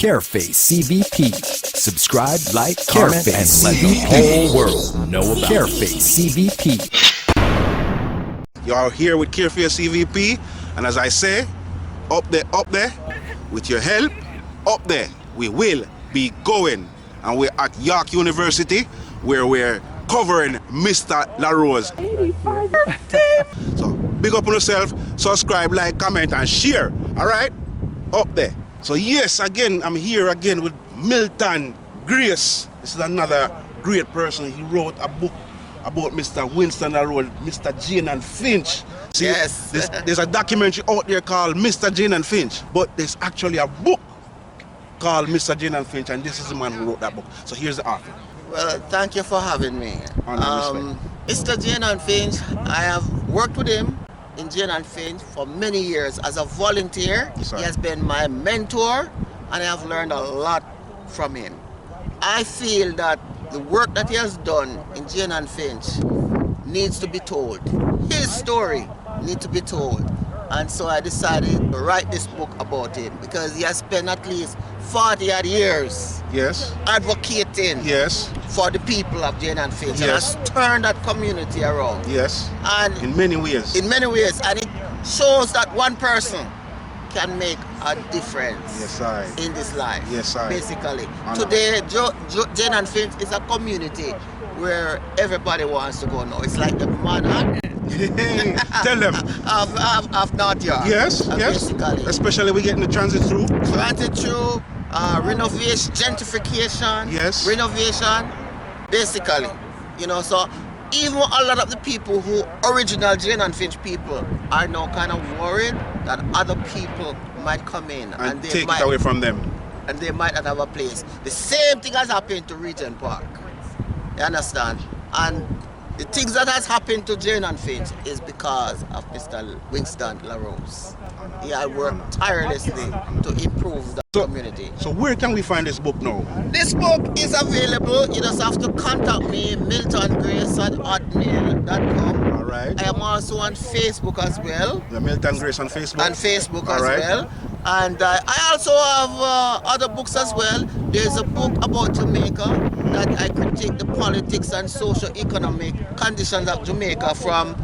Careface CVP. Subscribe, like, comment, and let the whole world know about Careface CVP. You are here with Careface CVP, and as I say, up there, with your help, up there, we will be going. And we're at York University, where we're covering Mr. LaRose. So, big up on yourself, subscribe, like, comment, and share, all right? Up there. So yes, again, I'm here again with Milton Grace. This is another great person. He wrote a book about Mr. Winston LaRose, Mr. Jane and Finch. See, yes. There's a documentary out there called Mr. Jane and Finch, but there's actually a book called Mr. Jane and Finch, and this is the man who wrote that book. So here's the author. Well, thank you for having me. Mr. Jane and Finch, I have worked with him in Jane and Finch for many years as a volunteer. Sorry. He has been my mentor, and I have learned a lot from him. I feel that the work that he has done in Jane and Finch needs to be told. His story needs to be told. And so I decided to write this book about him because he has spent at least 40 odd years advocating for the people of Jane and Finch, and has turned that community around. And in many ways. In many ways, and it shows that one person can make a difference in this life. Basically, today Jane and Finch is a community where everybody wants to go now. It's like the Manhattan. Tell them. Of North York. Basically. Especially we getting the transit through. Renovation, gentrification. Renovation. Basically, you know. So even a lot of the people who original Jane and Finch people are now kind of worried that other people might come in and they take it away from them, and they might not have a place. The same thing has happened to Regent Park. You understand? And the things that has happened to Jane and Finch is because of Mr. Winston LaRose. He had worked tirelessly to improve the community. So where can we find this book now? This book is available. You just have to contact me, miltongrace@hotmail.com. Alright. I am also on Facebook as well. The Milton Grace on Facebook? On Facebook as well. And I also have other books as well. There's a book about Jamaica that I critique the politics and socio-economic conditions of Jamaica from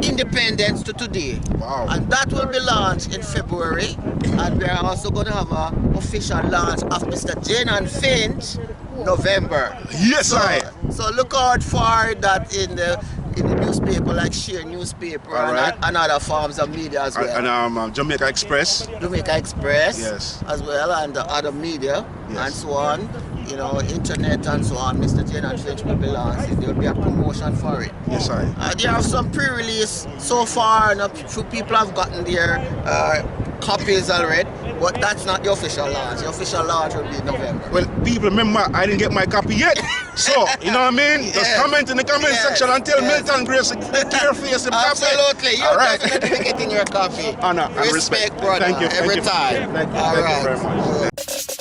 independence to today. Wow. And that will be launched in February. And we are also going to have an official launch of Mr. Jane and Finch November. So look out for that in the newspaper, like Share newspaper and other forms of media as well. And Jamaica Express. Jamaica Express as well, and the other media and so on. You know, internet and so on. Mr. Jane and Finch will be launching. There will be a promotion for it. There are some pre-release so far, and a few people have gotten their copies already, but that's not the official launch. The official launch will be in November. Well, people, remember, I didn't get my copy yet. So, you know what I mean? Just comment in the comment section and tell Milton Grace to Careface him copy. Absolutely. You're definitely getting your copy. Honor and respect, brother. Thank you. Every time. Thank you very much.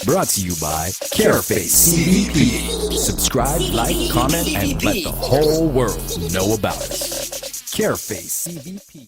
Brought to you by Careface CVP. Subscribe, like, comment, and let the whole world know about us. Careface CVP.